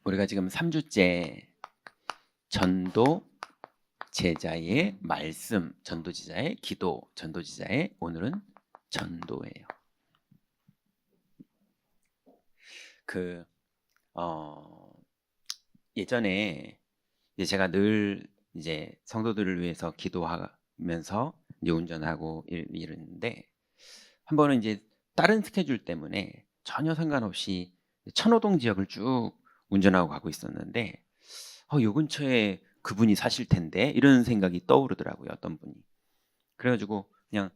우리가 지금 3주째 전도 제자의 말씀, 전도 제자의 기도, 전도 제자의 오늘은 전도예요. 예전에 이제 제가 늘 이제 성도들을 위해서 기도하면서 이제 운전하고 이러는데 한 번은 이제 다른 스케줄 때문에 전혀 상관없이 천호동 지역을 쭉 운전하고 가고 있었는데 요 근처에 그분이 사실 텐데 이런 생각이 떠오르더라고요. 어떤 분이. 그래가지고 그냥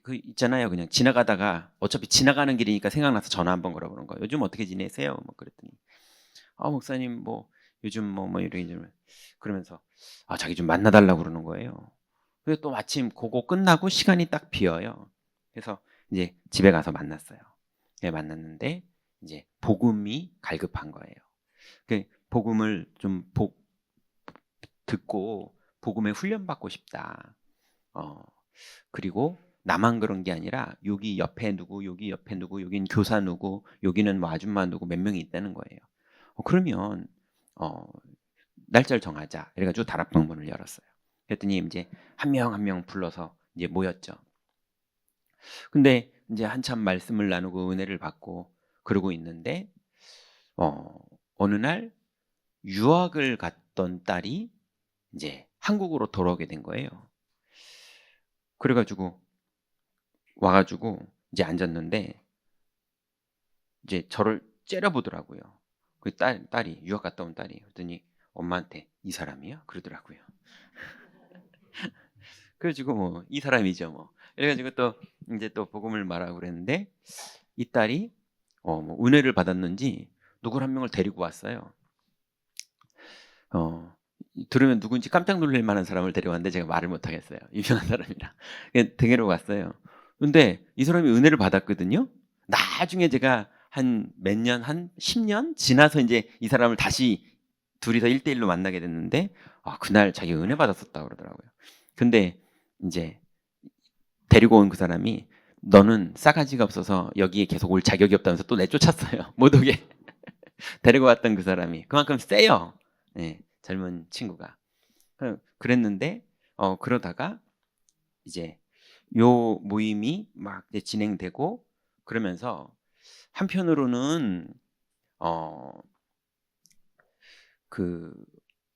그 있잖아요. 그냥 지나가다가 어차피 지나가는 길이니까 생각나서 전화 한번 걸어보는 거예요. 요즘 어떻게 지내세요? 뭐 그랬더니 목사님 뭐 요즘 뭐 이런 그러면서 자기 좀 만나달라고 그러는 거예요. 그래서 또 마침 그거 끝나고 시간이 딱 비어요. 그래서 이제 집에 가서 만났어요. 네, 만났는데 이제 복음이 갈급한 거예요. 그 복음을 좀 듣고 복음에 훈련받고 싶다. 그리고 나만 그런 게 아니라 여기 옆에 누구, 여기 옆에 누구, 여긴 교사 누구, 여기는 뭐 아줌마 누구 몇 명이 있다는 거예요. 그러면 날짜를 정하자. 그래가지고 다락방문을 열었어요. 그랬더니 이제 한 명 한 명 불러서 이제 모였죠. 근데 이제 한참 말씀을 나누고 은혜를 받고 그러고 있는데 어느 날 유학을 갔던 딸이 이제 한국으로 돌아오게 된 거예요. 그래가지고 와가지고 이제 앉았는데 이제 저를 째려보더라고요. 그 딸이 유학 갔다 온 딸이. 그랬더니 엄마한테 이 사람이야? 그러더라고요. 그래가지고 뭐 이 사람이죠 뭐. 그래가지고 또 이제 또 복음을 말하고 그랬는데 이 딸이 뭐 은혜를 받았는지 누굴 한 명을 데리고 왔어요. 들으면 누군지 깜짝 놀랄 만한 사람을 데려왔는데 제가 말을 못 하겠어요. 유명한 사람이라. 데리고 왔어요. 근데 이 사람이 은혜를 받았거든요. 나중에 제가 한 몇 년, 한 10년 지나서 이제 이 사람을 다시 둘이서 1대1로 만나게 됐는데 그날 자기 은혜 받았었다고 그러더라고요. 근데 이제 데리고 온 그 사람이 너는 싸가지가 없어서 여기에 계속 올 자격이 없다면서 또 내쫓았어요. 못 오게. 데리고 왔던 그 사람이 그만큼 세요. 네, 젊은 친구가. 그랬는데 그러다가 이제 요 모임이 막 이제 진행되고 그러면서 한편으로는 그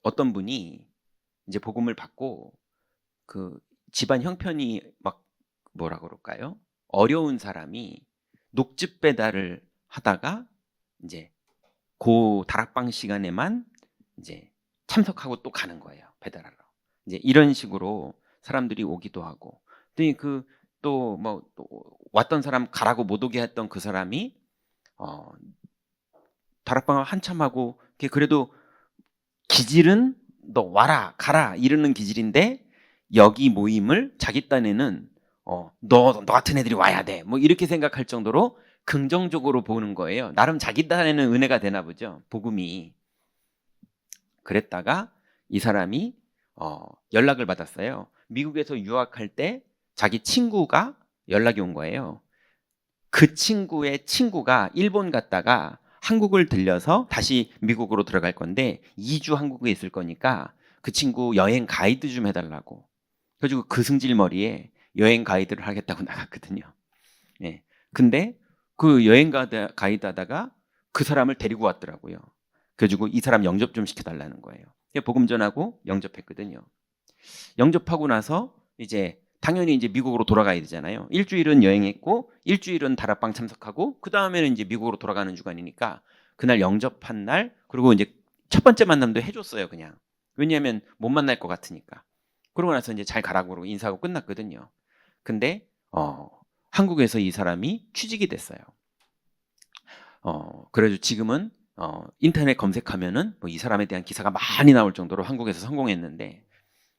어떤 분이 이제 복음을 받고 그 집안 형편이 막 뭐라 그럴까요? 어려운 사람이 녹즙 배달을 하다가 이제 그 다락방 시간에만 이제 참석하고 또 가는 거예요. 배달하러. 이제 이런 식으로 사람들이 오기도 하고. 그 또 뭐 또 왔던 사람 가라고 못 오게 했던 그 사람이 다락방을 한참 하고 그래도 기질은 너 와라 가라 이러는 기질인데 여기 모임을 자기 딴에는 너 같은 애들이 와야 돼 뭐 이렇게 생각할 정도로 긍정적으로 보는 거예요. 나름 자기 딴에는 은혜가 되나 보죠. 복음이. 그랬다가 이 사람이 연락을 받았어요. 미국에서 유학할 때 자기 친구가 연락이 온 거예요. 그 친구의 친구가 일본 갔다가 한국을 들려서 다시 미국으로 들어갈 건데 2주 한국에 있을 거니까 그 친구 여행 가이드 좀 해달라고. 그래가지고 그 승질머리에 여행 가이드를 하겠다고 나갔거든요. 예. 근데 그 여행 가이드 하다가 그 사람을 데리고 왔더라고요. 그래가지고 이 사람 영접 좀 시켜달라는 거예요. 복음 전하고 영접했거든요. 영접하고 나서 이제 당연히 이제 미국으로 돌아가야 되잖아요. 일주일은 여행했고 일주일은 다락방 참석하고 그 다음에는 이제 미국으로 돌아가는 주간이니까 그날 영접한 날 그리고 이제 첫 번째 만남도 해줬어요. 그냥 왜냐하면 못 만날 것 같으니까. 그러고 나서 이제 잘 가라고 그러고 인사하고 끝났거든요. 근데 한국에서 이 사람이 취직이 됐어요. 그래도 지금은 인터넷 검색하면은 뭐 이 사람에 대한 기사가 많이 나올 정도로 한국에서 성공했는데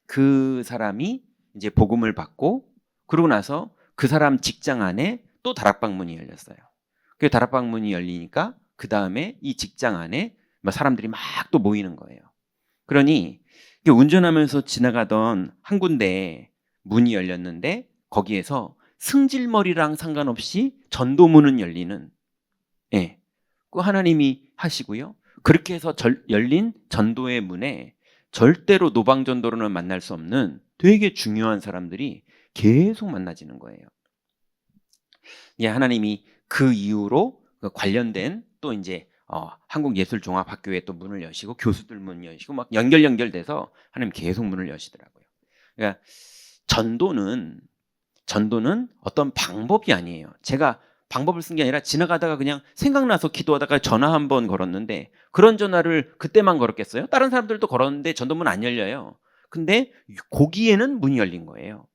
그 사람이 이제 복음을 받고 그러고 나서 그 사람 직장 안에 또 다락방문이 열렸어요. 그 다락방문이 열리니까 그 다음에 이 직장 안에 사람들이 막 또 모이는 거예요. 그러니 운전하면서 지나가던 한 군데에 문이 열렸는데 거기에서 승질머리랑 상관없이 전도문은 열리는 그 하나님이 하시고요. 그렇게 해서 열린 전도의 문에 절대로 노방전도로는 만날 수 없는 되게 중요한 사람들이 계속 만나지는 거예요. 예, 하나님이 그 이후로 그 관련된 또 이제 한국예술종합학교에 또 문을 여시고 교수들 문 여시고 막 연결돼서 하나님 계속 문을 여시더라고요. 그러니까 전도는 어떤 방법이 아니에요. 제가 방법을 쓴 게 아니라 지나가다가 그냥 생각나서 기도하다가 전화 한 번 걸었는데 그런 전화를 그때만 걸었겠어요? 다른 사람들도 걸었는데 전도문 안 열려요. 근데 거기에는 문이 열린 거예요.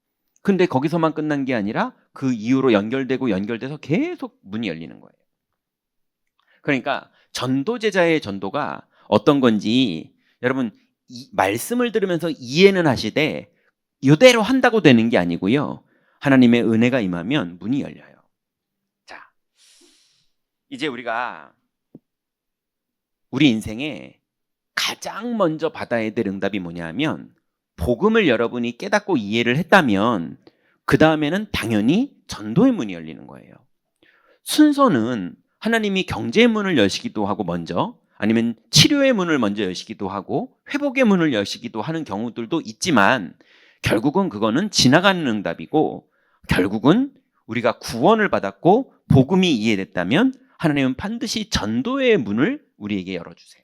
근데 거기서만 끝난 게 아니라 그 이후로 연결돼서 계속 문이 열리는 거예요. 그러니까 전도제자의 전도가 어떤 건지 여러분 이 말씀을 들으면서 이해는 하시되 이대로 한다고 되는 게 아니고요. 하나님의 은혜가 임하면 문이 열려요. 자, 이제 우리가 우리 인생에 가장 먼저 받아야 될 응답이 뭐냐 하면 복음을 여러분이 깨닫고 이해를 했다면 그 다음에는 당연히 전도의 문이 열리는 거예요. 순서는 하나님이 경제의 문을 여시기도 하고 먼저 아니면 치료의 문을 먼저 여시기도 하고 회복의 문을 여시기도 하는 경우들도 있지만 결국은 그거는 지나가는 응답이고 결국은 우리가 구원을 받았고 복음이 이해됐다면 하나님은 반드시 전도의 문을 우리에게 열어주세요.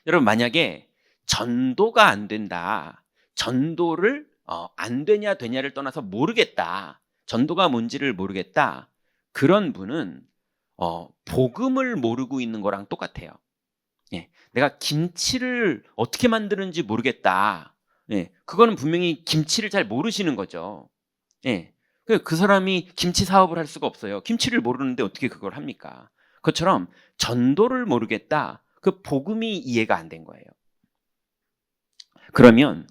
여러분 만약에 전도가 안 된다. 전도를 안 되냐 되냐를 떠나서 모르겠다. 전도가 뭔지를 모르겠다. 그런 분은 복음을 모르고 있는 거랑 똑같아요. 예, 내가 김치를 어떻게 만드는지 모르겠다. 예, 그거는 분명히 김치를 잘 모르시는 거죠. 예, 그 사람이 김치 사업을 할 수가 없어요. 김치를 모르는데 어떻게 그걸 합니까? 그것처럼 전도를 모르겠다. 그 복음이 이해가 안 된 거예요. 그러면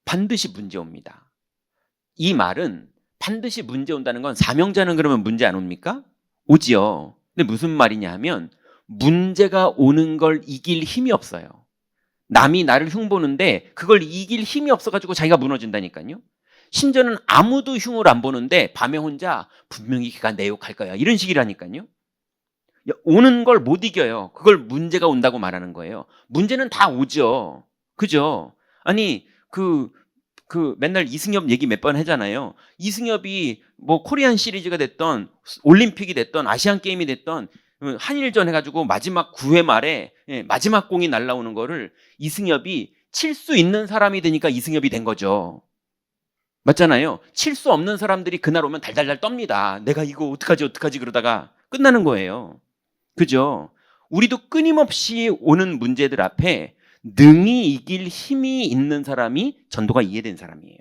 반드시 문제 옵니다. 이 말은 반드시 문제 온다는 건 사명자는 그러면 문제 안 옵니까? 오지요. 근데 무슨 말이냐 하면 문제가 오는 걸 이길 힘이 없어요. 남이 나를 흉보는데 그걸 이길 힘이 없어가지고 자기가 무너진다니까요. 심지어는 아무도 흉을 안 보는데 밤에 혼자 분명히 걔가 내 욕할 거야 이런 식이라니까요. 오는 걸 못 이겨요. 그걸 문제가 온다고 말하는 거예요. 문제는 다 오죠. 그죠? 아니 맨날 이승엽 얘기 몇 번 하잖아요. 이승엽이 뭐 코리안 시리즈가 됐던 올림픽이 됐던 아시안 게임이 됐던 한일전 해가지고 마지막 9회 말에 마지막 공이 날라오는 거를 이승엽이 칠 수 있는 사람이 되니까 이승엽이 된 거죠. 맞잖아요. 칠 수 없는 사람들이 그날 오면 달달달 떱니다. 내가 이거 어떡하지 그러다가 끝나는 거예요. 그죠? 우리도 끊임없이 오는 문제들 앞에 능히 이길 힘이 있는 사람이 전도가 이해된 사람이에요.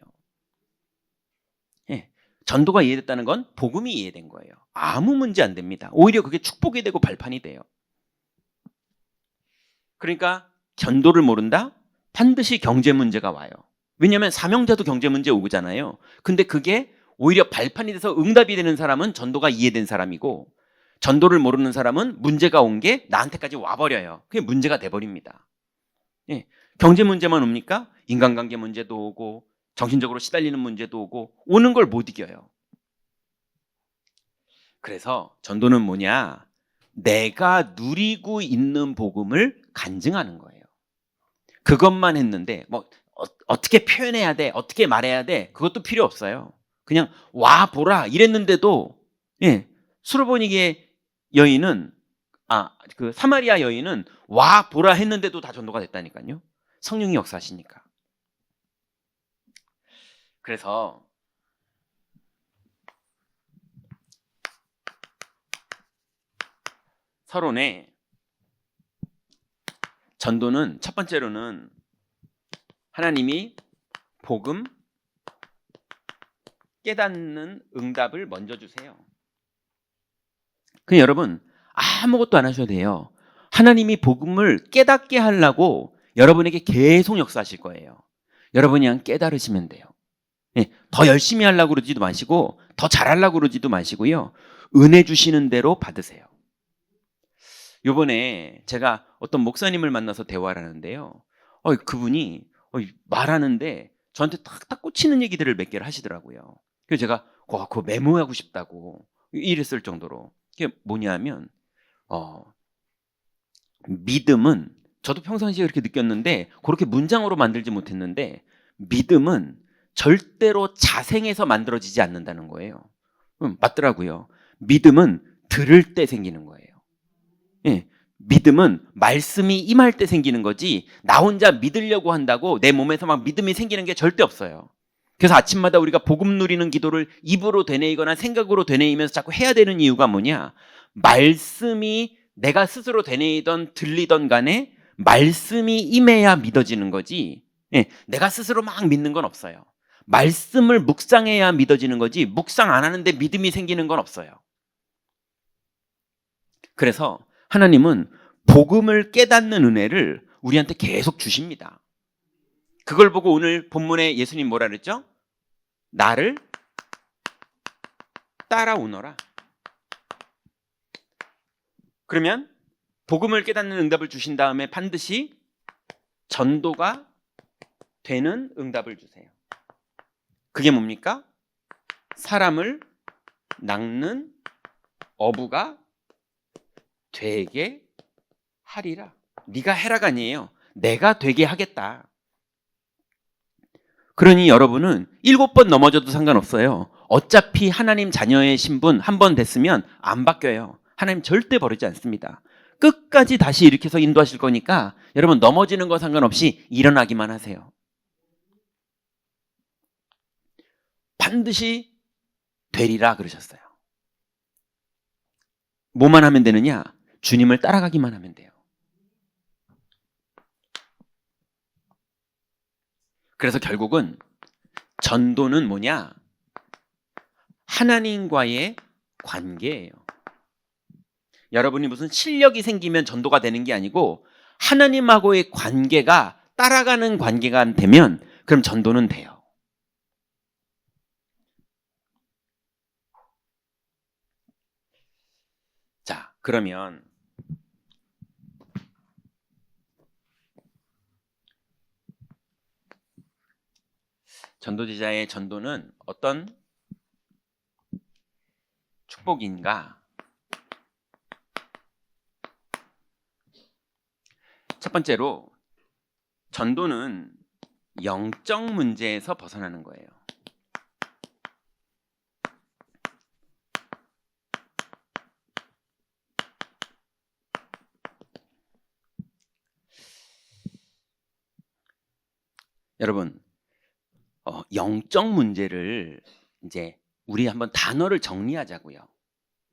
예, 전도가 이해됐다는 건 복음이 이해된 거예요. 아무 문제 안 됩니다. 오히려 그게 축복이 되고 발판이 돼요. 그러니까 전도를 모른다? 반드시 경제 문제가 와요. 왜냐하면 사명자도 경제 문제 오잖아요. 근데 그게 오히려 발판이 돼서 응답이 되는 사람은 전도가 이해된 사람이고 전도를 모르는 사람은 문제가 온 게 나한테까지 와버려요. 그게 문제가 돼버립니다. 예, 경제 문제만 옵니까? 인간관계 문제도 오고 정신적으로 시달리는 문제도 오고 오는 걸 못 이겨요. 그래서 전도는 뭐냐? 내가 누리고 있는 복음을 간증하는 거예요. 그것만 했는데 뭐 어떻게 표현해야 돼? 어떻게 말해야 돼? 그것도 필요 없어요. 그냥 와 보라 이랬는데도 수르보니게 여인은 그 사마리아 여인은 와 보라 했는데도 다 전도가 됐다니까요. 성령이 역사하시니까. 그래서 서론에 전도는 첫 번째로는 하나님이 복음 깨닫는 응답을 먼저 주세요. 그 여러분 아무것도 안 하셔도 돼요. 하나님이 복음을 깨닫게 하려고 여러분에게 계속 역사하실 거예요. 여러분이 그냥 깨달으시면 돼요. 더 열심히 하려고 그러지도 마시고 더 잘하려고 그러지도 마시고요. 은혜 주시는 대로 받으세요. 요번에 제가 어떤 목사님을 만나서 대화를 하는데요. 그분이 말하는데 저한테 탁탁 꽂히는 얘기들을 몇 개를 하시더라고요. 그래서 제가 그거 메모하고 싶다고 이랬을 정도로. 그게 뭐냐면 믿음은 저도 평상시에 그렇게 느꼈는데 그렇게 문장으로 만들지 못했는데 믿음은 절대로 자생해서 만들어지지 않는다는 거예요. 맞더라고요. 믿음은 들을 때 생기는 거예요. 예, 믿음은 말씀이 임할 때 생기는 거지 나 혼자 믿으려고 한다고 내 몸에서 막 믿음이 생기는 게 절대 없어요. 그래서 아침마다 우리가 복음 누리는 기도를 입으로 되뇌이거나 생각으로 되뇌이면서 자꾸 해야 되는 이유가 뭐냐? 말씀이 내가 스스로 되뇌이던 들리던 간에 말씀이 임해야 믿어지는 거지. 예, 내가 스스로 막 믿는 건 없어요. 말씀을 묵상해야 믿어지는 거지 묵상 안 하는데 믿음이 생기는 건 없어요. 그래서 하나님은 복음을 깨닫는 은혜를 우리한테 계속 주십니다. 그걸 보고 오늘 본문에 예수님 뭐라 그랬죠? 나를 따라오너라. 그러면 복음을 깨닫는 응답을 주신 다음에 반드시 전도가 되는 응답을 주세요. 그게 뭡니까? 사람을 낚는 어부가 되게 하리라. 네가 해라가 아니에요. 내가 되게 하겠다. 그러니 여러분은 7번 넘어져도 상관없어요. 어차피 하나님 자녀의 신분 한 번 됐으면 안 바뀌어요. 하나님 절대 버리지 않습니다. 끝까지 다시 일으켜서 인도하실 거니까 여러분 넘어지는 거 상관없이 일어나기만 하세요. 반드시 되리라 그러셨어요. 뭐만 하면 되느냐? 주님을 따라가기만 하면 돼요. 그래서 결국은 전도는 뭐냐? 하나님과의 관계예요. 여러분이 무슨 실력이 생기면 전도가 되는 게 아니고 하나님하고의 관계가 따라가는 관계가 되면 그럼 전도는 돼요. 자, 그러면 전도제자의 전도는 어떤 축복인가? 첫 번째로 전도는 영적 문제에서 벗어나는 거예요. 여러분, 영적 문제를 이제 우리 한번 단어를 정리하자고요.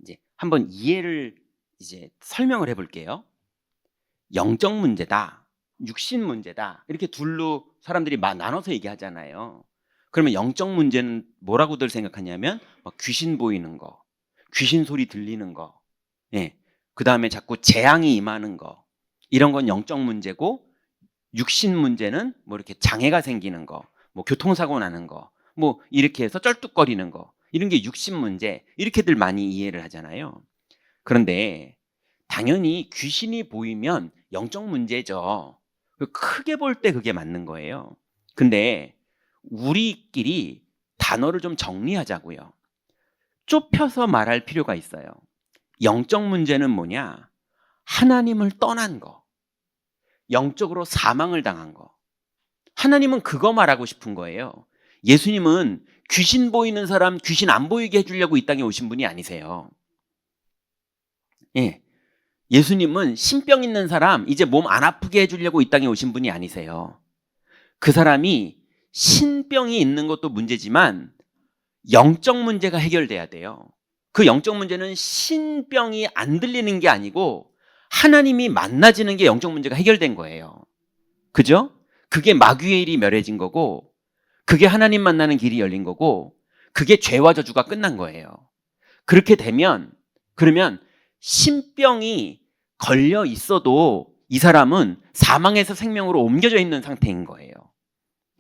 이제 한번 이해를 이제 설명을 해볼게요. 영적 문제다, 육신 문제다 이렇게 둘로 사람들이 나눠서 얘기하잖아요. 그러면 영적 문제는 뭐라고들 생각하냐면 귀신 보이는 거, 귀신 소리 들리는 거, 예, 그 다음에 자꾸 재앙이 임하는 거 이런 건 영적 문제고 육신 문제는 뭐 이렇게 장애가 생기는 거, 뭐 교통사고 나는 거, 뭐 이렇게 해서 쩔뚝거리는 거 이런 게 육신 문제 이렇게들 많이 이해를 하잖아요. 그런데 당연히 귀신이 보이면 영적 문제죠. 크게 볼 때 그게 맞는 거예요. 근데 우리끼리 단어를 좀 정리하자고요. 좁혀서 말할 필요가 있어요. 영적 문제는 뭐냐? 하나님을 떠난 거, 영적으로 사망을 당한 거. 하나님은 그거 말하고 싶은 거예요. 예수님은 귀신 보이는 사람 귀신 안 보이게 해주려고 이 땅에 오신 분이 아니세요. 예, 예수님은 신병 있는 사람 이제 몸 안 아프게 해주려고 이 땅에 오신 분이 아니세요. 그 사람이 신병이 있는 것도 문제지만 영적 문제가 해결돼야 돼요. 그 영적 문제는 신병이 안 들리는 게 아니고 하나님이 만나지는 게 영적 문제가 해결된 거예요. 그죠? 그게 마귀의 일이 멸해진 거고 그게 하나님 만나는 길이 열린 거고 그게 죄와 저주가 끝난 거예요. 그렇게 되면 그러면 신병이 걸려 있어도 이 사람은 사망에서 생명으로 옮겨져 있는 상태인 거예요.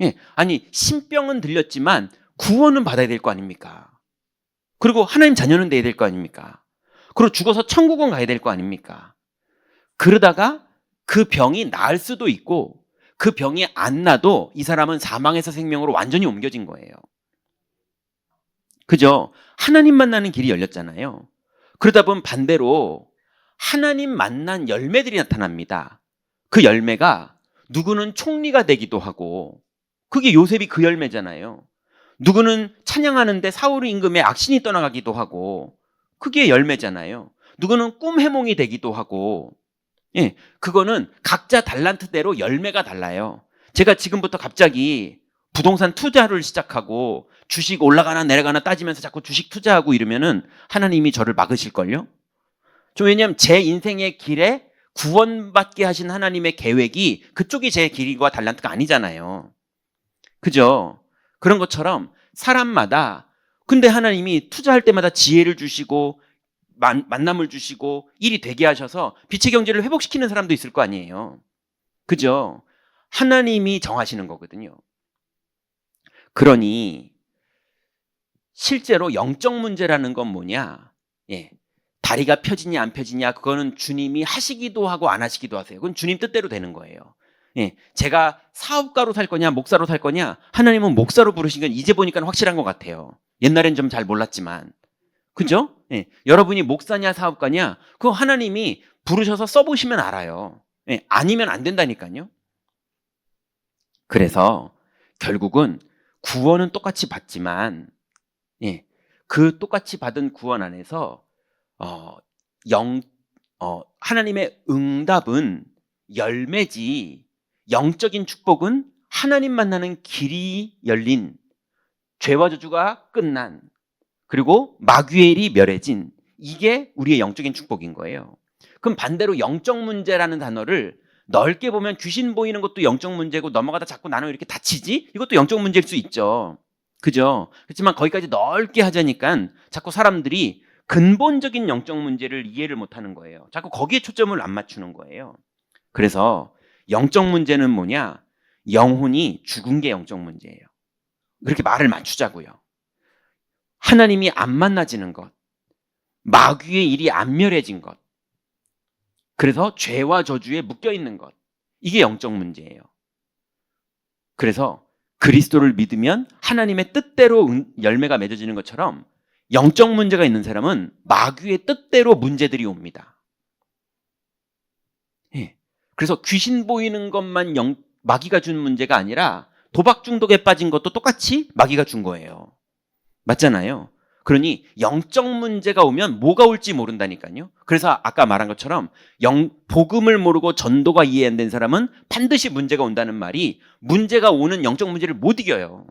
예, 아니 신병은 들렸지만 구원은 받아야 될 거 아닙니까? 그리고 하나님 자녀는 돼야 될 거 아닙니까? 그리고 죽어서 천국은 가야 될 거 아닙니까? 그러다가 그 병이 나을 수도 있고 그 병이 안 나도 이 사람은 사망에서 생명으로 완전히 옮겨진 거예요. 그죠? 하나님 만나는 길이 열렸잖아요. 그러다 보면 반대로 하나님 만난 열매들이 나타납니다. 그 열매가 누구는 총리가 되기도 하고, 그게 요셉이 그 열매잖아요. 누구는 찬양하는데 사울 임금의 악신이 떠나가기도 하고, 그게 열매잖아요. 누구는 꿈 해몽이 되기도 하고, 예, 그거는 각자 달란트대로 열매가 달라요. 제가 지금부터 갑자기 부동산 투자를 시작하고 주식 올라가나 내려가나 따지면서 자꾸 주식 투자하고 이러면은 하나님이 저를 막으실걸요? 왜냐하면 제 인생의 길에 구원받게 하신 하나님의 계획이 그쪽이 제 길과 달란트가 아니잖아요. 그죠? 그런 것처럼 사람마다, 근데 하나님이 투자할 때마다 지혜를 주시고 만남을 주시고 일이 되게 하셔서 빛의 경제를 회복시키는 사람도 있을 거 아니에요. 그죠? 하나님이 정하시는 거거든요. 그러니 실제로 영적 문제라는 건 뭐냐? 예. 다리가 펴지냐 안 펴지냐, 그거는 주님이 하시기도 하고 안 하시기도 하세요. 그건 주님 뜻대로 되는 거예요. 예. 제가 사업가로 살 거냐 목사로 살 거냐, 하나님은 목사로 부르신 건 이제 보니까 확실한 것 같아요. 옛날엔 좀 잘 몰랐지만. 그죠? 예. 여러분이 목사냐 사업가냐, 그거 하나님이 부르셔서 써보시면 알아요. 예. 아니면 안 된다니까요. 그래서 결국은 구원은 똑같이 받지만, 예, 그 똑같이 받은 구원 안에서 하나님의 응답은 열매지, 영적인 축복은 하나님 만나는 길이 열린, 죄와 저주가 끝난, 그리고 마귀의 일이 멸해진, 이게 우리의 영적인 축복인 거예요. 그럼 반대로 영적 문제라는 단어를 넓게 보면 귀신 보이는 것도 영적 문제고, 넘어가다 자꾸 나는 이렇게 다치지? 이것도 영적 문제일 수 있죠. 그죠? 그렇지만 거기까지 넓게 하자니까 자꾸 사람들이 근본적인 영적 문제를 이해를 못하는 거예요. 자꾸 거기에 초점을 안 맞추는 거예요. 그래서 영적 문제는 뭐냐? 영혼이 죽은 게 영적 문제예요. 그렇게 말을 맞추자고요. 하나님이 안 만나지는 것, 마귀의 일이 안 멸해진 것, 그래서 죄와 저주에 묶여 있는 것, 이게 영적 문제예요. 그래서 그리스도를 믿으면 하나님의 뜻대로 열매가 맺어지는 것처럼, 영적 문제가 있는 사람은 마귀의 뜻대로 문제들이 옵니다. 예. 그래서 귀신 보이는 것만 마귀가 준 문제가 아니라 도박 중독에 빠진 것도 똑같이 마귀가 준 거예요. 맞잖아요. 그러니 영적 문제가 오면 뭐가 올지 모른다니까요. 그래서 아까 말한 것처럼 복음을 모르고 전도가 이해 안 된 사람은 반드시 문제가 온다는 말이, 문제가 오는 영적 문제를 못 이겨요.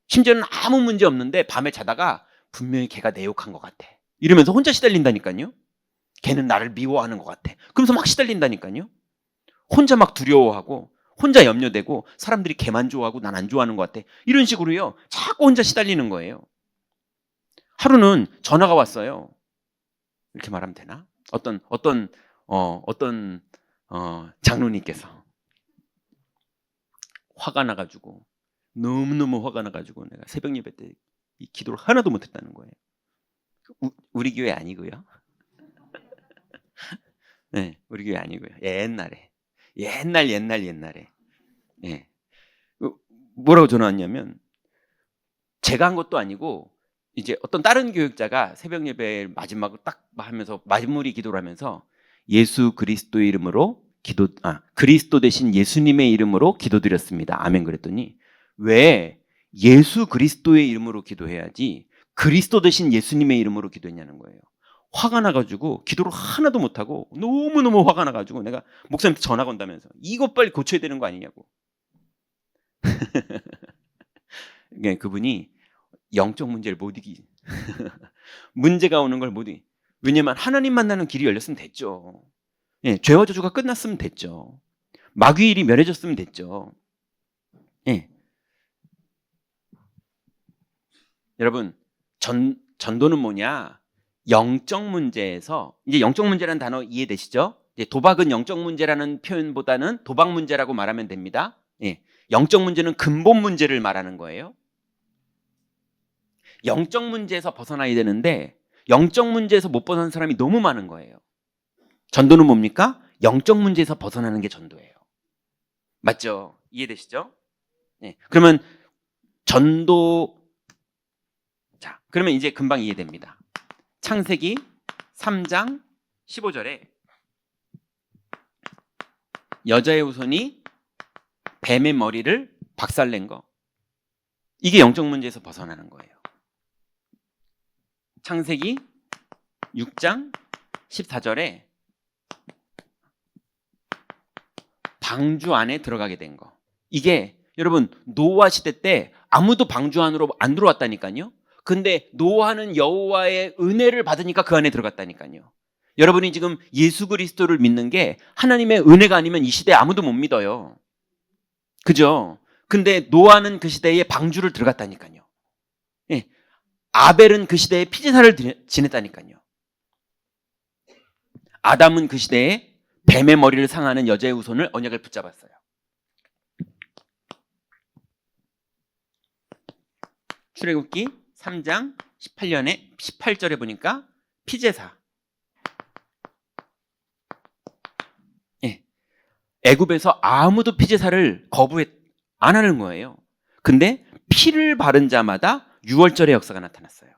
심지어는 아무 문제 없는데 밤에 자다가 분명히 걔가 내 욕한 것 같아 이러면서 혼자 시달린다니까요. 걔는 나를 미워하는 것 같아. 그러면서 막 시달린다니까요. 혼자 막 두려워하고 혼자 염려되고, 사람들이 걔만 좋아하고 난 안 좋아하는 것 같아, 이런 식으로요. 자꾸 혼자 시달리는 거예요. 하루는 전화가 왔어요. 이렇게 말하면 되나? 어떤 장로님께서 화가 나가지고, 너무너무 화가 나가지고 내가 새벽 예배 때 이 기도를 하나도 못했다는 거예요. 우리 교회 아니고요. 네, 우리 교회 아니고요. 옛날에. 예. 뭐라고 전화 왔냐면, 제가 한 것도 아니고 이제 어떤 다른 교육자가 새벽 예배 마지막을 딱 하면서 마무리 기도를 하면서, 예수 그리스도의 이름으로 그리스도 대신 예수님의 이름으로 기도드렸습니다. 아멘. 그랬더니, 왜 예수 그리스도의 이름으로 기도해야지 그리스도 대신 예수님의 이름으로 기도했냐는 거예요. 화가 나가지고 기도를 하나도 못하고, 너무너무 화가 나가지고 내가 목사님한테 전화 건다면서 이것 빨리 고쳐야 되는 거 아니냐고. 그분이 영적 문제를 못 이기 문제가 오는 걸 못 이기. 왜냐면 하나님 만나는 길이 열렸으면 됐죠. 예, 죄와 저주가 끝났으면 됐죠. 마귀 일이 멸해졌으면 됐죠. 예. 여러분, 전도는 뭐냐? 영적 문제에서, 이제 영적 문제라는 단어 이해되시죠? 이제 도박은 영적 문제라는 표현보다는 도박 문제라고 말하면 됩니다. 예. 영적 문제는 근본 문제를 말하는 거예요. 영적 문제에서 벗어나야 되는데, 영적 문제에서 못 벗어난 사람이 너무 많은 거예요. 전도는 뭡니까? 영적 문제에서 벗어나는 게 전도예요. 맞죠? 이해되시죠? 네. 그러면 그러면 이제 금방 이해됩니다. 창세기 3장 15절에 여자의 후손이 뱀의 머리를 박살낸 거, 이게 영적 문제에서 벗어나는 거예요. 창세기 6장 14절에 방주 안에 들어가게 된 거, 이게 여러분 노아 시대 때 아무도 방주 안으로 안 들어왔다니까요. 근데 노아는 여호와의 은혜를 받으니까 그 안에 들어갔다니까요. 여러분이 지금 예수 그리스도를 믿는 게 하나님의 은혜가 아니면 이 시대에 아무도 못 믿어요. 그죠? 근데 노아는 그 시대에 방주를 들어갔다니까요. 예. 아벨은 그 시대에 피제사를 지냈다니까요. 아담은 그 시대에 뱀의 머리를 상하는 여자의 후손을 언약을 붙잡았어요. 출애굽기 3장 18절에 보니까 피제사, 애굽에서 아무도 피제사를 안 하는 거예요. 근데 피를 바른 자마다 유월절의 역사가 나타났어요.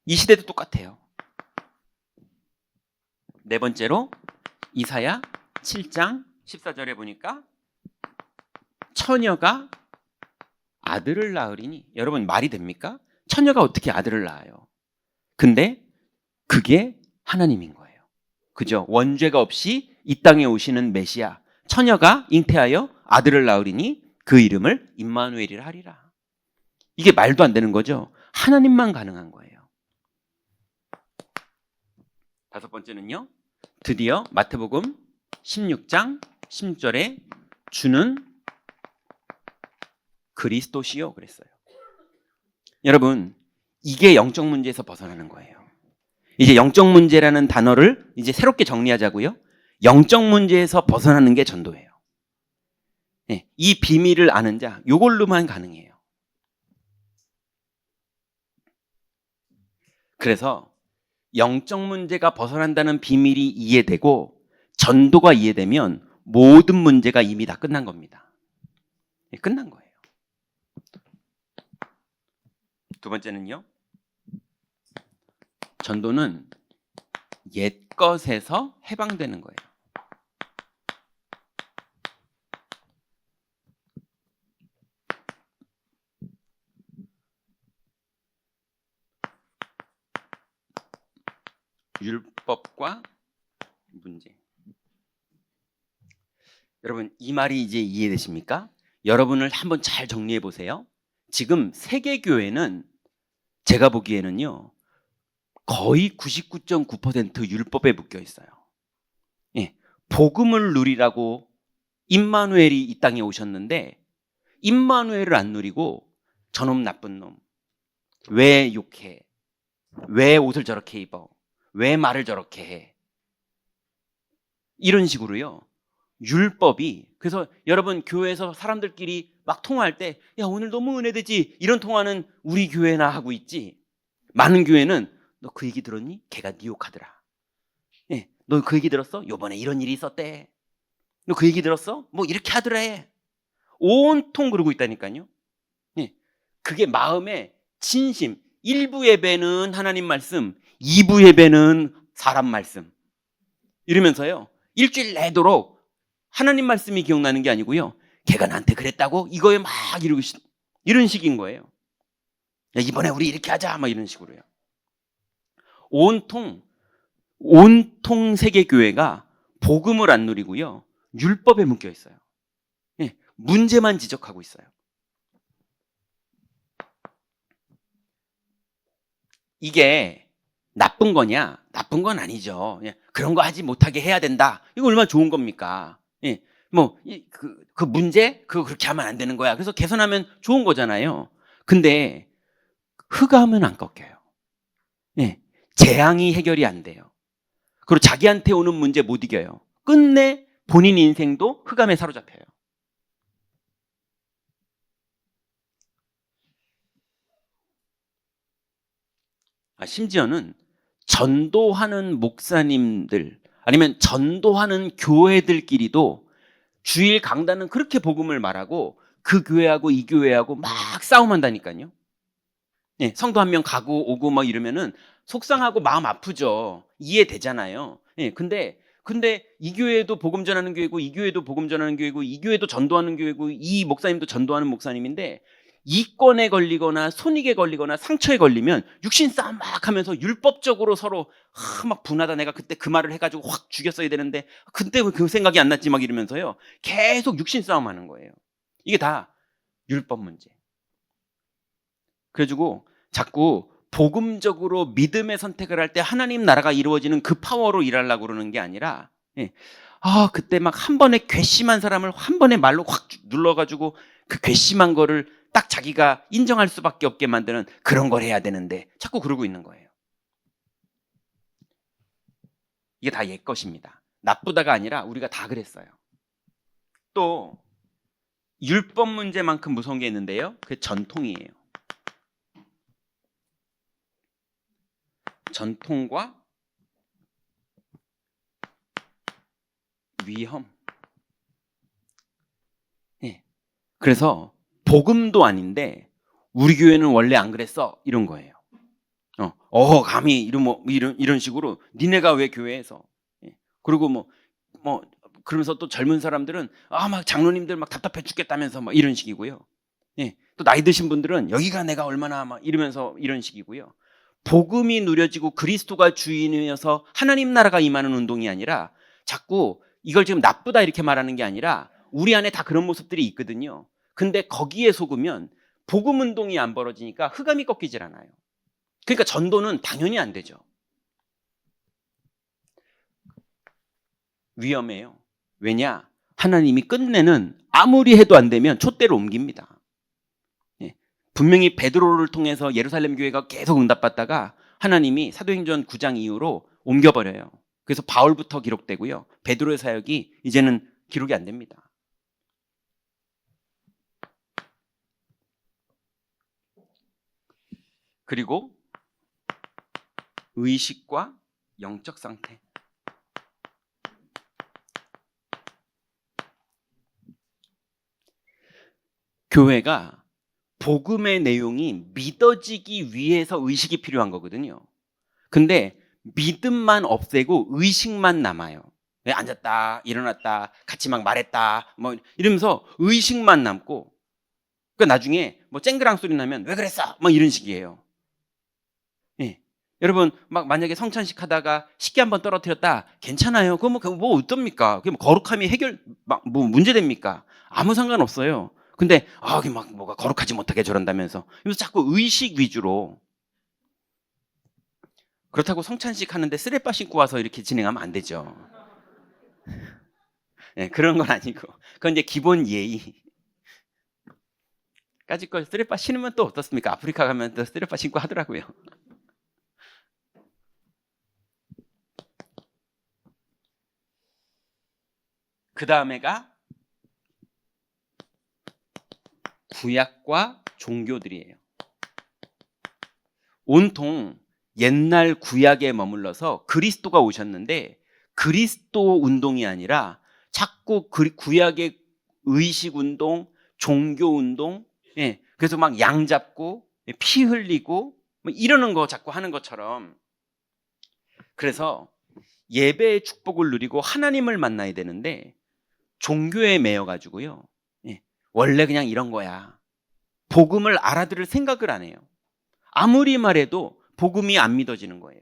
이 시대도 똑같아요. 네 번째로 이사야 7장 14절에 보니까 처녀가 아들을 낳으리니, 여러분 말이 됩니까? 처녀가 어떻게 아들을 낳아요? 근데 그게 하나님인 거예요. 그죠? 원죄가 없이 이 땅에 오시는 메시아, 처녀가 잉태하여 아들을 낳으리니 그 이름을 임마누엘이라 하리라. 이게 말도 안 되는 거죠. 하나님만 가능한 거예요. 다섯 번째는요, 드디어 마태복음 16장 16절에 주는 그리스도시요 그랬어요. 여러분, 이게 영적 문제에서 벗어나는 거예요. 이제 영적 문제라는 단어를 이제 새롭게 정리하자고요. 영적 문제에서 벗어나는 게 전도예요. 이 비밀을 아는 자, 이걸로만 가능해요. 그래서 영적 문제가 벗어난다는 비밀이 이해되고 전도가 이해되면 모든 문제가 이미 다 끝난 겁니다. 끝난 거예요. 두 번째는요, 전도는 옛 것에서 해방되는 거예요. 율법과 문제. 여러분, 이 말이 이제 이해되십니까? 여러분을 한번 잘 정리해 보세요. 지금 세계교회는 제가 보기에는요, 거의 99.9% 율법에 묶여 있어요. 복음을 누리라고 임마누엘이 이 땅에 오셨는데 임마누엘을 안 누리고 저놈 나쁜 놈, 왜 욕해? 왜 옷을 저렇게 입어? 왜 말을 저렇게 해? 이런 식으로요. 율법이, 그래서 여러분 교회에서 사람들끼리 막 통화할 때, 야 오늘 너무 은혜되지, 이런 통화는 우리 교회나 하고 있지, 많은 교회는 너 그 얘기 들었니? 걔가 네 욕하더라. 너 그 얘기 들었어? 요번에 이런 일이 있었대. 너 그 얘기 들었어? 뭐 이렇게 하더라 해. 온통 그러고 있다니까요. 그게 마음의 진심. 1부 예배는 하나님 말씀, 2부 예배는 사람 말씀, 이러면서요 일주일 내도록 하나님 말씀이 기억나는 게 아니고요, 걔가 나한테 그랬다고 이거에 막 이런 식인 거예요. 야, 이번에 우리 이렇게 하자 막 이런 식으로요. 온통 세계교회가 복음을 안 누리고요, 율법에 묶여 있어요. 문제만 지적하고 있어요. 이게 나쁜 거냐? 나쁜 건 아니죠. 그런 거 하지 못하게 해야 된다. 이거 얼마나 좋은 겁니까? 그 문제? 그거 그렇게 하면 안 되는 거야. 그래서 개선하면 좋은 거잖아요. 근데 흑암은 안 꺾여요. 재앙이 해결이 안 돼요. 그리고 자기한테 오는 문제 못 이겨요. 끝내 본인 인생도 흑암에 사로잡혀요. 심지어는 전도하는 목사님들, 아니면 전도하는 교회들끼리도 주일 강단은 그렇게 복음을 말하고 그 교회하고 이 교회하고 막 싸움한다니까요. 성도 한 명 가고 오고 막 이러면은 속상하고 마음 아프죠. 이해되잖아요. 예, 근데 이 교회도 복음 전하는 교회고, 이 교회도 복음 전하는 교회고, 이 교회도 전도하는 교회고, 이 목사님도 전도하는 목사님인데, 이권에 걸리거나 손익에 걸리거나 상처에 걸리면 육신 싸움 막 하면서 율법적으로 서로 막 분하다, 내가 그때 그 말을 해가지고 확 죽였어야 되는데 그때 왜 그 생각이 안 났지 막 이러면서요, 계속 육신 싸움 하는 거예요. 이게 다 율법 문제. 그래가지고 자꾸 복음적으로 믿음의 선택을 할 때 하나님 나라가 이루어지는 그 파워로 일하려고 그러는 게 아니라, 예, 그때 막 한 번에 괘씸한 사람을 한 번에 말로 확 눌러가지고 그 괘씸한 거를 딱 자기가 인정할 수밖에 없게 만드는 그런 걸 해야 되는데 자꾸 그러고 있는 거예요. 이게 다 옛 것입니다. 나쁘다가 아니라 우리가 다 그랬어요. 또 율법 문제만큼 무서운 게 있는데요, 그게 전통이에요. 전통과 위험. 예. 그래서 복음도 아닌데 우리 교회는 원래 안 그랬어 이런 거예요. 감히 이런 식으로 니네가 왜 교회에서. 예. 그리고 뭐 그러면서 또 젊은 사람들은 막 장로님들 막 답답해 죽겠다면서 막 이런 식이고요. 예. 또 나이 드신 분들은 여기가 내가 얼마나 막 이러면서 이런 식이고요. 복음이 누려지고 그리스도가 주인이어서 하나님 나라가 임하는 운동이 아니라, 자꾸 이걸 지금 나쁘다 이렇게 말하는 게 아니라 우리 안에 다 그런 모습들이 있거든요. 근데 거기에 속으면 복음 운동이 안 벌어지니까 흑암이 꺾이질 않아요. 그러니까 전도는 당연히 안 되죠. 위험해요. 왜냐? 하나님이 끝내는, 아무리 해도 안 되면 촛대를 옮깁니다. 예. 분명히 베드로를 통해서 예루살렘 교회가 계속 응답받다가 하나님이 사도행전 9장 이후로 옮겨버려요. 그래서 바울부터 기록되고요, 베드로의 사역이 이제는 기록이 안 됩니다. 그리고 의식과 영적 상태. 교회가 복음의 내용이 믿어지기 위해서 의식이 필요한 거거든요. 근데 믿음만 없애고 의식만 남아요. 왜 앉았다 일어났다 같이 막 말했다 뭐 이러면서 의식만 남고, 그러니까 나중에 뭐 쨍그랑 소리 나면 왜 그랬어 막 이런 식이에요. 예. 여러분 막 만약에 성찬식 하다가 식기 한번 떨어뜨렸다, 괜찮아요. 그거 뭐 어떻습니까? 그게 뭐 거룩함이 뭐 문제됩니까? 아무 상관없어요. 근데 그게 막 뭐가 거룩하지 못하게 저런다면서, 그래서 자꾸 의식 위주로. 그렇다고 성찬식 하는데 쓰레빠 신고 와서 이렇게 진행하면 안 되죠. 네, 그런 건 아니고, 그건 이제 기본 예의. 까짓 거 쓰레빠 신으면 또 어떻습니까? 아프리카 가면 또 쓰레빠 신고 하더라고요. 그 다음에가 구약과 종교들이에요. 온통 옛날 구약에 머물러서 그리스도가 오셨는데 그리스도 운동이 아니라 자꾸 구약의 의식 운동, 종교 운동, 예, 그래서 막 양 잡고 피 흘리고 뭐 이러는 거 자꾸 하는 것처럼. 그래서 예배의 축복을 누리고 하나님을 만나야 되는데 종교에 매여 가지고요, 예, 원래 그냥 이런 거야, 복음을 알아들을 생각을 안 해요. 아무리 말해도 복음이 안 믿어지는 거예요.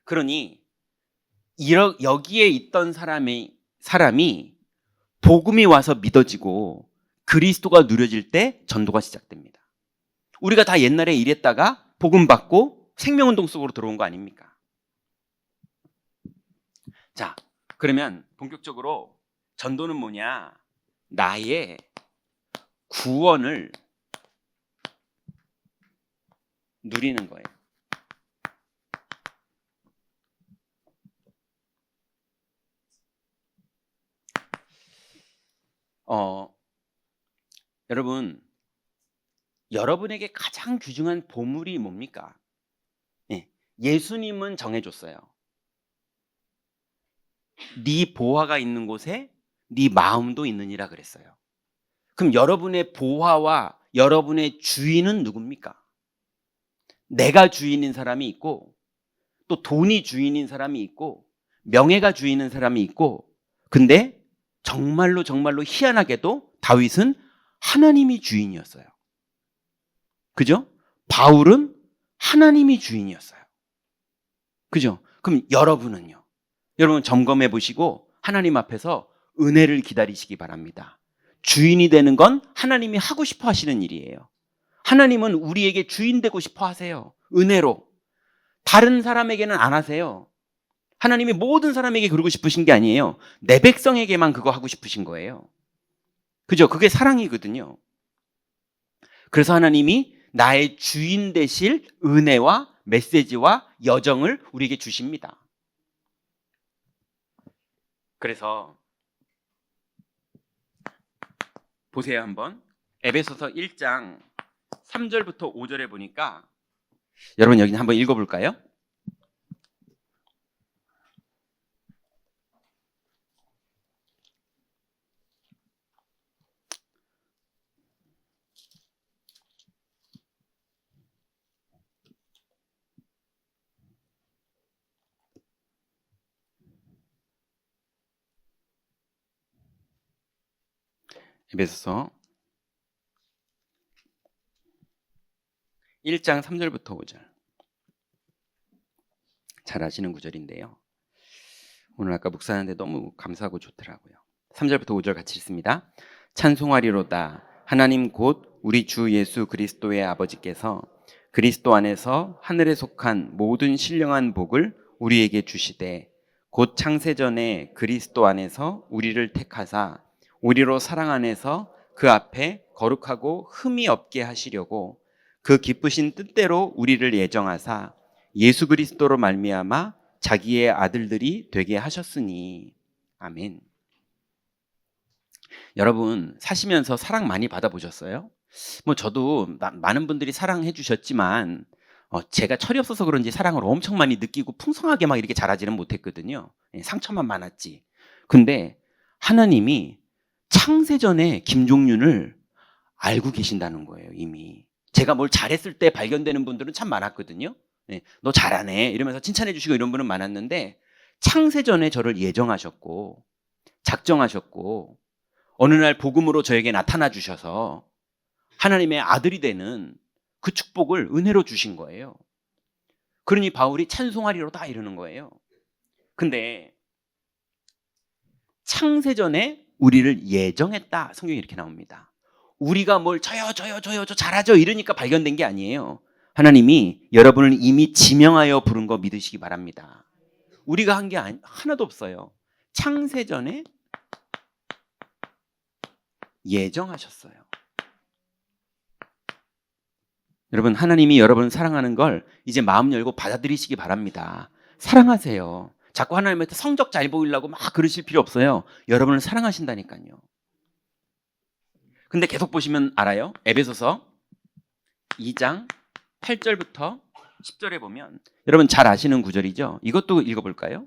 그러니 여기에 있던 사람이 복음이 와서 믿어지고 그리스도가 누려질 때 전도가 시작됩니다. 우리가 다 옛날에 이랬다가 복음 받고 생명운동 속으로 들어온 거 아닙니까? 자, 그러면 본격적으로 전도는 뭐냐? 나의 구원을 누리는 거예요. 여러분, 여러분에게 가장 귀중한 보물이 뭡니까? 예, 예수님은 정해줬어요. 네 보화가 있는 곳에 네 마음도 있느니라 그랬어요. 그럼 여러분의 보화와 여러분의 주인은 누굽니까? 내가 주인인 사람이 있고, 또 돈이 주인인 사람이 있고, 명예가 주인인 사람이 있고, 근데 정말로 희한하게도 다윗은 하나님이 주인이었어요. 그죠? 바울은 하나님이 주인이었어요. 그죠? 그럼 여러분은요? 여러분 점검해 보시고 하나님 앞에서 은혜를 기다리시기 바랍니다. 주인이 되는 건 하나님이 하고 싶어 하시는 일이에요. 하나님은 우리에게 주인 되고 싶어 하세요. 은혜로. 다른 사람에게는 안 하세요. 하나님이 모든 사람에게 그러고 싶으신 게 아니에요. 내 백성에게만 그거 하고 싶으신 거예요. 그죠? 그게 사랑이거든요. 그래서 하나님이 나의 주인 되실 은혜와 메시지와 여정을 우리에게 주십니다. 그래서 보세요 한번. 에베소서 1장 3절부터 5절에 보니까 여러분 여기 한번 읽어볼까요? 에베소서 1장 3절부터 5절. 잘 아시는 구절인데요. 오늘 아까 묵상하는데 너무 감사하고 좋더라고요. 3절부터 5절 같이 읽습니다. 찬송하리로다. 하나님 곧 우리 주 예수 그리스도의 아버지께서 그리스도 안에서 하늘에 속한 모든 신령한 복을 우리에게 주시되 곧 창세전에 그리스도 안에서 우리를 택하사 우리로 사랑 안에서 그 앞에 거룩하고 흠이 없게 하시려고 그 기쁘신 뜻대로 우리를 예정하사 예수 그리스도로 말미암아 자기의 아들들이 되게 하셨으니. 아멘. 여러분 사시면서 사랑 많이 받아보셨어요? 저도 많은 분들이 사랑해 주셨지만 제가 철이 없어서 그런지 사랑을 엄청 많이 느끼고 풍성하게 막 이렇게 자라지는 못했거든요. 상처만 많았지. 근데 하나님이 창세전에 김종윤을 알고 계신다는 거예요. 이미 제가 뭘 잘했을 때 발견되는 분들은 참 많았거든요. 너 잘하네 이러면서 칭찬해 주시고 이런 분은 많았는데 창세전에 저를 예정하셨고 작정하셨고 어느 날 복음으로 저에게 나타나 주셔서 하나님의 아들이 되는 그 축복을 은혜로 주신 거예요. 그러니 바울이 찬송하리로다 이러는 거예요. 근데 창세전에 우리를 예정했다 성경에 이렇게 나옵니다. 우리가 뭘 저요 저 잘하죠 이러니까 발견된 게 아니에요. 하나님이 여러분을 이미 지명하여 부른 거 믿으시기 바랍니다. 우리가 한 게 하나도 없어요. 창세전에 예정하셨어요. 여러분 하나님이 여러분을 사랑하는 걸 이제 마음 열고 받아들이시기 바랍니다. 사랑하세요. 자꾸 하나님한테 성적 잘 보이려고 막 그러실 필요 없어요. 여러분을 사랑하신다니까요. 근데 계속 보시면 알아요. 에베소서 2장 8절부터 10절에 보면 여러분 잘 아시는 구절이죠. 이것도 읽어볼까요?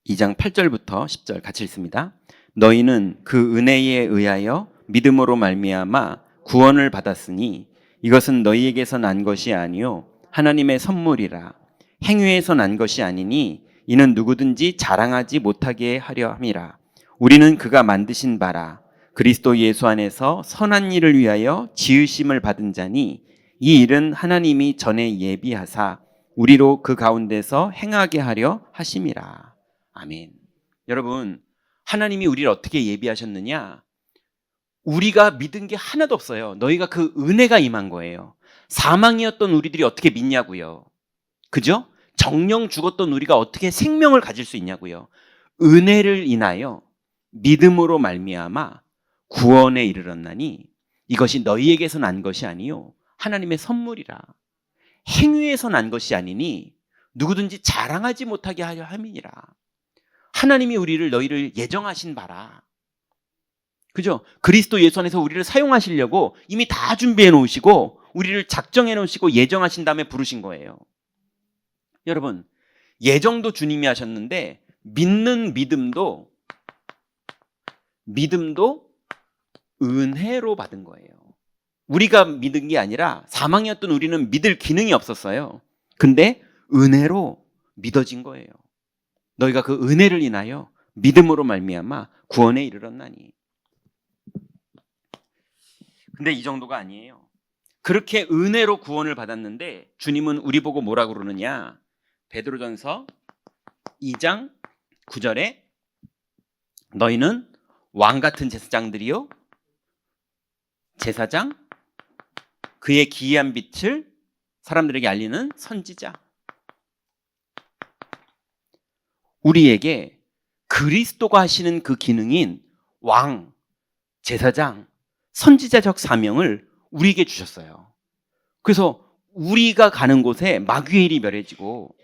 (2장 8절부터 10절) 같이 읽습니다. 너희는 그 은혜에 의하여 믿음으로 말미암아 구원을 받았으니 이것은 너희에게서 난 것이 아니요 하나님의 선물이라. 행위에서 난 것이 아니니 이는 누구든지 자랑하지 못하게 하려 함이라. 우리는 그가 만드신 바라 그리스도 예수 안에서 선한 일을 위하여 지으심을 받은 자니 이 일은 하나님이 전에 예비하사 우리로 그 가운데서 행하게 하려 하심이라. 아멘. 여러분 하나님이 우리를 어떻게 예비하셨느냐? 우리가 믿은 게 하나도 없어요. 너희가 그 은혜가 임한 거예요. 사망이었던 우리들이 어떻게 믿냐고요. 그죠? 정령 죽었던 우리가 어떻게 생명을 가질 수 있냐고요. 은혜를 인하여 믿음으로 말미암아 구원에 이르렀나니 이것이 너희에게서 난 것이 아니요 하나님의 선물이라. 행위에서 난 것이 아니니 누구든지 자랑하지 못하게 하려 함이니라. 하나님이 너희를 예정하신 바라. 그죠? 그리스도 예수 안에서 우리를 사용하시려고 이미 다 준비해 놓으시고 우리를 작정해 놓으시고 예정하신 다음에 부르신 거예요. 여러분 예정도 주님이 하셨는데 믿는 믿음도 믿음도 은혜로 받은 거예요. 우리가 믿은 게 아니라 사망이었던 우리는 믿을 기능이 없었어요. 근데 은혜로 믿어진 거예요. 너희가 그 은혜를 인하여 믿음으로 말미암아 구원에 이르렀나니. 근데 이 정도가 아니에요. 그렇게 은혜로 구원을 받았는데 주님은 우리 보고 뭐라고 그러느냐? 베드로전서 2장 9절에 너희는 왕 같은 제사장들이요, 제사장, 그의 기이한 빛을 사람들에게 알리는 선지자. 우리에게 그리스도가 하시는 그 기능인 왕, 제사장, 선지자적 사명을 우리에게 주셨어요. 그래서 우리가 가는 곳에 마귀의 일이 멸해지고,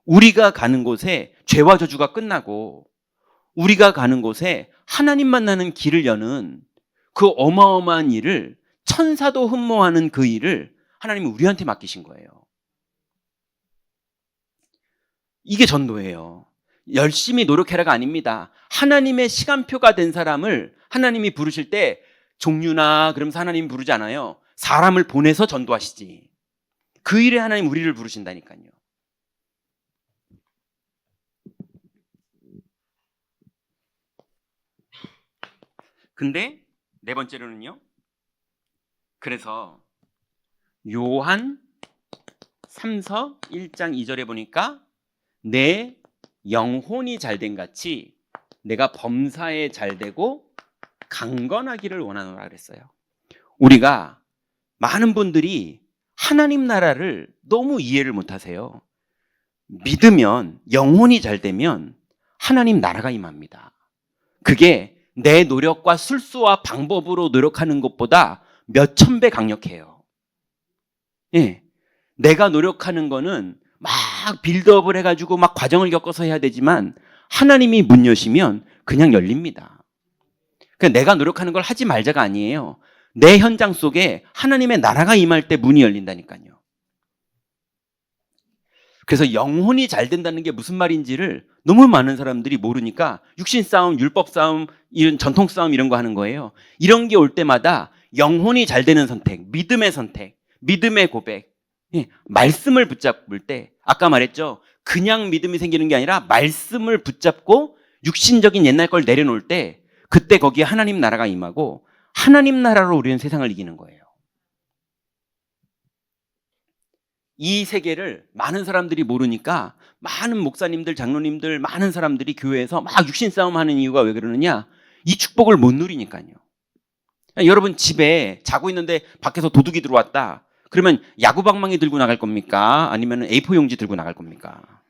우리가 가는 곳에 죄와 저주가 끝나고, 우리가 가는 곳에 하나님 만나는 길을 여는 그 어마어마한 일을, 천사도 흠모하는 그 일을 하나님이 우리한테 맡기신 거예요. 이게 전도예요. 열심히 노력해라가 아닙니다. 하나님의 시간표가 된 사람을 하나님이 부르실 때 종류나 그러면서 하나님이 부르지 않아요. 사람을 보내서 전도하시지. 그 일에 하나님 우리를 부르신다니까요. 근데 네 번째로는요. 그래서 요한 3서 1장 2절에 보니까 내 영혼이 잘된 같이 내가 범사에 잘되고 강건하기를 원하노라 그랬어요. 우리가 많은 분들이 하나님 나라를 너무 이해를 못하세요. 믿으면, 영혼이 잘되면 하나님 나라가 임합니다. 그게 내 노력과 술수와 방법으로 노력하는 것보다 몇 천 배 강력해요. 예, 내가 노력하는 거는 막 빌드업을 해가지고 막 과정을 겪어서 해야 되지만 하나님이 문 여시면 그냥 열립니다. 그러니까 내가 노력하는 걸 하지 말자가 아니에요. 내 현장 속에 하나님의 나라가 임할 때 문이 열린다니까요. 그래서 영혼이 잘 된다는 게 무슨 말인지를 너무 많은 사람들이 모르니까 육신 싸움, 율법 싸움, 이런 전통 싸움 이런 거 하는 거예요. 이런 게 올 때마다 영혼이 잘 되는 선택, 믿음의 선택, 믿음의 고백, 말씀을 붙잡을 때 아까 말했죠. 그냥 믿음이 생기는 게 아니라 말씀을 붙잡고 육신적인 옛날 걸 내려놓을 때 그때 거기에 하나님 나라가 임하고 하나님 나라로 우리는 세상을 이기는 거예요. 이 세계를 많은 사람들이 모르니까 많은 목사님들, 장로님들, 많은 사람들이 교회에서 막 육신 싸움 하는 이유가 왜 그러느냐? 이 축복을 못 누리니까요. 여러분 집에 자고 있는데 밖에서 도둑이 들어왔다. 그러면 야구방망이 들고 나갈 겁니까? 아니면 A4 용지 들고 나갈 겁니까?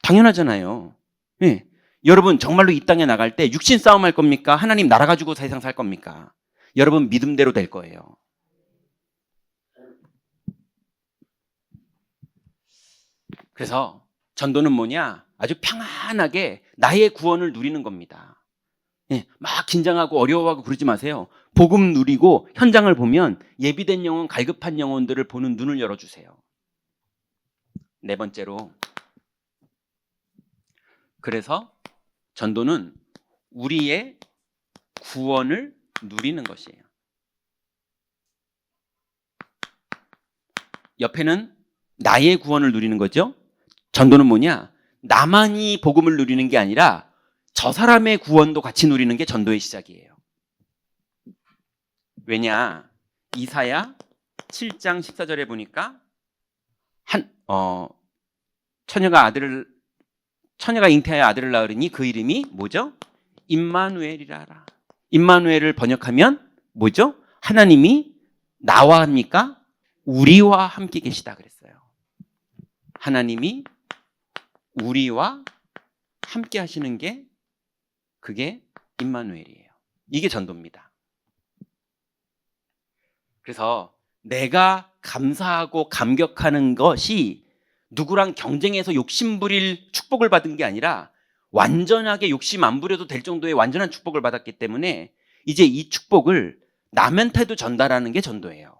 당연하잖아요. 네. 여러분 정말로 이 땅에 나갈 때 육신 싸움 할 겁니까? 하나님 나라 가지고 세상 살 겁니까? 여러분 믿음대로 될 거예요. 그래서 전도는 뭐냐? 아주 평안하게 나의 구원을 누리는 겁니다. 막 긴장하고 어려워하고 그러지 마세요. 복음 누리고 현장을 보면 예비된 영혼, 갈급한 영혼들을 보는 눈을 열어주세요. 네 번째로, 그래서 전도는 우리의 구원을 누리는 것이에요. 옆에는 나의 구원을 누리는 거죠. 전도는 뭐냐? 나만이 복음을 누리는 게 아니라 저 사람의 구원도 같이 누리는 게 전도의 시작이에요. 왜냐? 이사야 7장 14절에 보니까 처녀가 잉태하여 아들을 낳으리니 그 이름이 뭐죠? 임마누엘이라. 임마누엘을 번역하면 뭐죠? 하나님이 나와 합니까? 우리와 함께 계시다 그랬어요. 하나님이 우리와 함께 하시는 게 그게 임마누엘이에요. 이게 전도입니다. 그래서 내가 감사하고 감격하는 것이 누구랑 경쟁해서 욕심 부릴 축복을 받은 게 아니라 완전하게 욕심 안 부려도 될 정도의 완전한 축복을 받았기 때문에 이제 이 축복을 남한테도 전달하는 게 전도예요.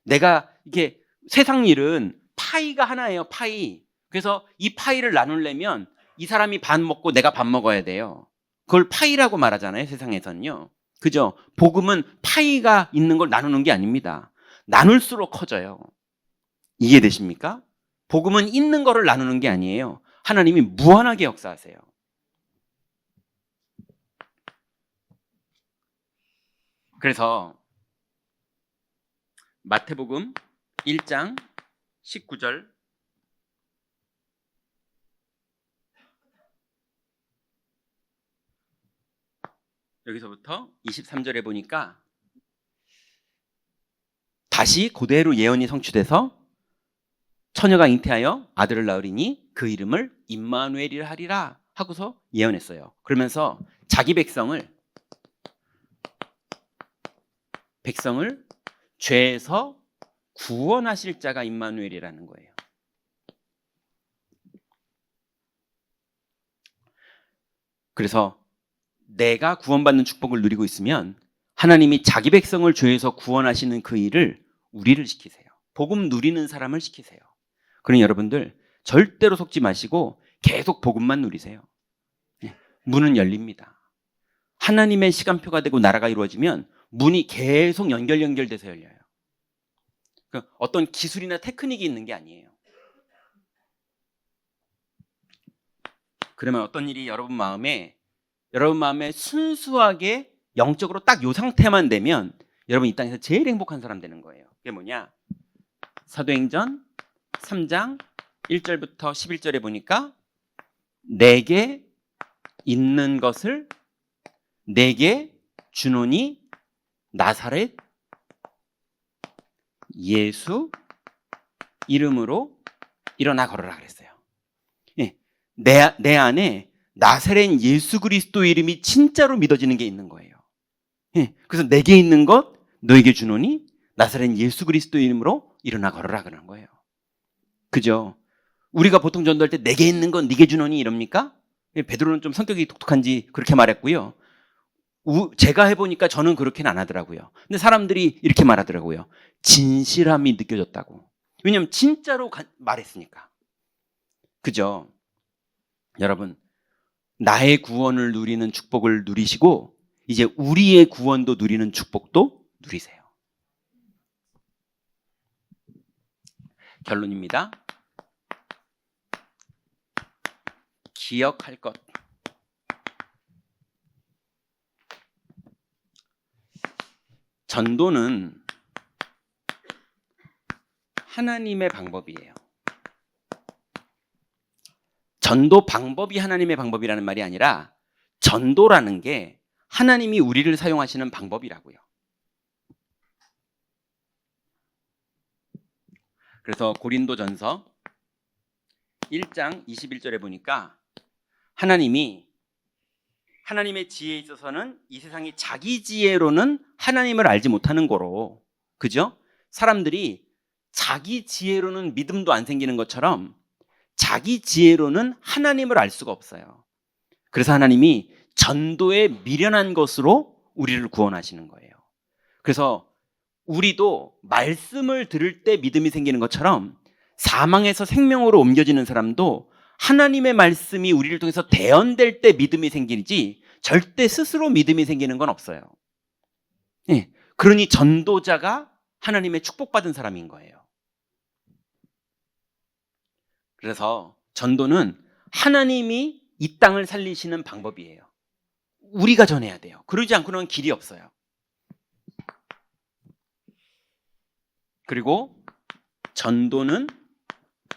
내가 이게 세상 일은 파이가 하나예요. 파이. 그래서 이 파이를 나누려면 이 사람이 반 먹고 내가 반 먹어야 돼요. 그걸 파이라고 말하잖아요, 세상에서는요. 그죠? 복음은 파이가 있는 걸 나누는 게 아닙니다. 나눌수록 커져요. 이해되십니까? 복음은 있는 거를 나누는 게 아니에요. 하나님이 무한하게 역사하세요. 그래서 마태복음 1장 19절 여기서부터 23절에 보니까 다시 그대로 예언이 성취돼서 처녀가 잉태하여 아들을 낳으리니 그 이름을 임마누엘이라 하리라 하고서 예언했어요. 그러면서 자기 백성을 죄에서 구원하실 자가 임마누엘이라는 거예요. 그래서 내가 구원받는 축복을 누리고 있으면 하나님이 자기 백성을 죄에서 구원하시는 그 일을 우리를 시키세요. 복음 누리는 사람을 시키세요. 그러니 여러분들 절대로 속지 마시고 계속 복음만 누리세요. 문은 열립니다. 하나님의 시간표가 되고 나라가 이루어지면 문이 계속 연결돼서 열려요. 어떤 기술이나 테크닉이 있는 게 아니에요. 그러면 어떤 일이 여러분 마음에 순수하게 영적으로 딱 요 상태만 되면 여러분 이 땅에서 제일 행복한 사람 되는 거예요. 그게 뭐냐? 사도행전 3장 1절부터 11절에 보니까 내게 있는 것을 내게 주노니 나사렛 예수 이름으로 일어나 걸어라 그랬어요. 내 안에 나사렛 예수 그리스도 이름이 진짜로 믿어지는 게 있는 거예요. 그래서 내게 있는 것 너에게 주노니 나사렛 예수 그리스도 이름으로 일어나 걸어라 그러는 거예요. 그죠? 우리가 보통 전도할 때 내게 있는 건 네게 주노니 이럽니까? 베드로는 좀 성격이 독특한지 그렇게 말했고요. 제가 해보니까 저는 그렇게는 안 하더라고요. 근데 사람들이 이렇게 말하더라고요. 진실함이 느껴졌다고. 왜냐하면 진짜로 말했으니까. 그죠? 여러분, 나의 구원을 누리는 축복을 누리시고 이제 우리의 구원도 누리는 축복도 누리세요. 결론입니다. 기억할 것. 전도는 하나님의 방법이에요. 전도 방법이 하나님의 방법이라는 말이 아니라 전도라는 게 하나님이 우리를 사용하시는 방법이라고요. 그래서 고린도전서 1장 21절에 보니까 하나님의 지혜에 있어서는 이 세상이 자기 지혜로는 하나님을 알지 못하는 거로, 그죠? 사람들이 자기 지혜로는 믿음도 안 생기는 것처럼 자기 지혜로는 하나님을 알 수가 없어요. 그래서 하나님이 전도에 미련한 것으로 우리를 구원하시는 거예요. 그래서 우리도 말씀을 들을 때 믿음이 생기는 것처럼 사망에서 생명으로 옮겨지는 사람도 하나님의 말씀이 우리를 통해서 대언될 때 믿음이 생기지 절대 스스로 믿음이 생기는 건 없어요. 그러니 전도자가 하나님의 축복받은 사람인 거예요. 그래서 전도는 하나님이 이 땅을 살리시는 방법이에요. 우리가 전해야 돼요. 그러지 않고는 길이 없어요. 그리고 전도는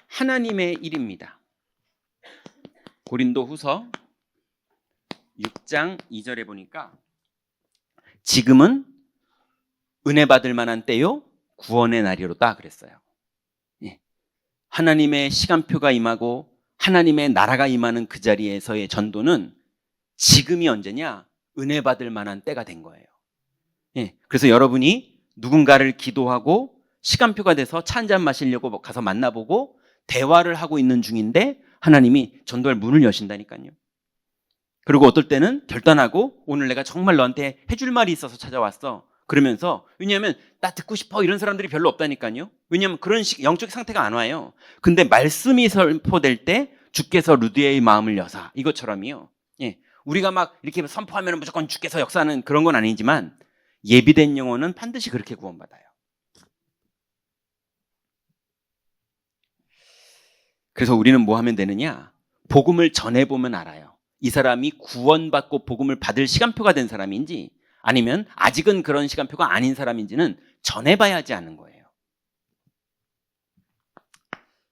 하나님의 일입니다. 고린도후서 6장 2절에 보니까 지금은 은혜 받을 만한 때요 구원의 날이로다 그랬어요. 하나님의 시간표가 임하고 하나님의 나라가 임하는 그 자리에서의 전도는 지금이 언제냐? 은혜 받을 만한 때가 된 거예요. 그래서 여러분이 누군가를 기도하고 시간표가 돼서 차 한잔 마시려고 가서 만나보고 대화를 하고 있는 중인데 하나님이 전도할 문을 여신다니까요. 그리고 어떨 때는 결단하고 오늘 내가 정말 너한테 해줄 말이 있어서 찾아왔어. 그러면서 왜냐하면 나 듣고 싶어 이런 사람들이 별로 없다니까요. 왜냐하면 그런 영적 상태가 안 와요. 근데 말씀이 선포될 때 주께서 루디아의 마음을 여사 이것처럼이요. 우리가 막 이렇게 선포하면 무조건 주께서 역사하는 그런 건 아니지만 예비된 영혼은 반드시 그렇게 구원받아요. 그래서 우리는 뭐 하면 되느냐? 복음을 전해보면 알아요. 이 사람이 구원받고 복음을 받을 시간표가 된 사람인지 아니면 아직은 그런 시간표가 아닌 사람인지는 전해봐야 하지 않는 거예요.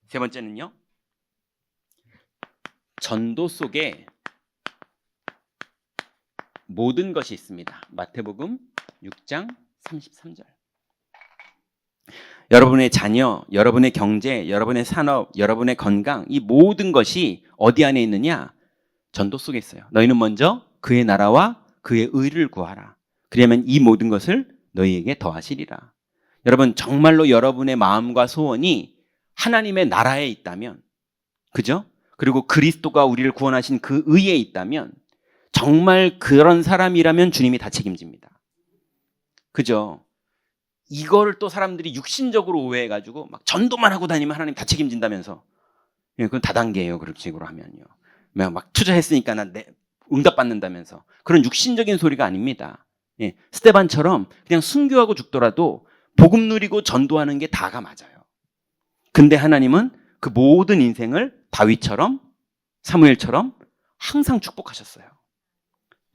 세 번째는요. 전도 속에 모든 것이 있습니다. 마태복음 6장 33절. 여러분의 자녀, 여러분의 경제, 여러분의 산업, 여러분의 건강, 이 모든 것이 어디 안에 있느냐? 전도 속에 있어요. 너희는 먼저 그의 나라와 그의 의를 구하라. 그러면 이 모든 것을 너희에게 더하시리라. 여러분, 정말로 여러분의 마음과 소원이 하나님의 나라에 있다면, 그죠? 그리고 그리스도가 우리를 구원하신 그 의에 있다면 정말 그런 사람이라면 주님이 다 책임집니다. 그죠? 이거를 또 사람들이 육신적으로 오해해가지고 막 전도만 하고 다니면 하나님 다 책임진다면서. 예, 그건 다단계예요. 그런 식으로 하면요. 막 투자했으니까 난 응답받는다면서. 그런 육신적인 소리가 아닙니다. 예, 스데반처럼 그냥 순교하고 죽더라도 복음 누리고 전도하는 게 다가 맞아요. 근데 하나님은 그 모든 인생을 다윗처럼 사무엘처럼 항상 축복하셨어요.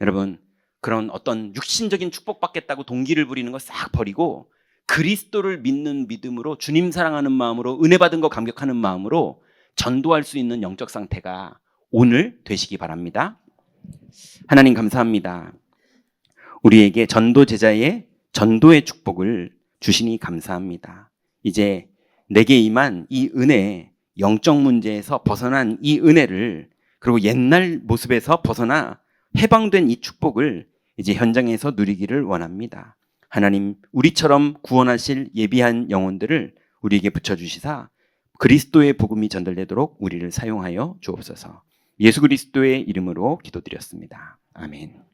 여러분, 그런 어떤 육신적인 축복받겠다고 동기를 부리는 거 싹 버리고 그리스도를 믿는 믿음으로 주님 사랑하는 마음으로 은혜 받은 거 감격하는 마음으로 전도할 수 있는 영적 상태가 오늘 되시기 바랍니다. 하나님 감사합니다. 우리에게 전도 제자의 전도의 축복을 주시니 감사합니다. 이제 내게 임한 이 은혜, 영적 문제에서 벗어난 이 은혜를 그리고 옛날 모습에서 벗어나 해방된 이 축복을 이제 현장에서 누리기를 원합니다. 하나님, 우리처럼 구원하실 예비한 영혼들을 우리에게 붙여주시사 그리스도의 복음이 전달되도록 우리를 사용하여 주옵소서. 예수 그리스도의 이름으로 기도드렸습니다. 아멘.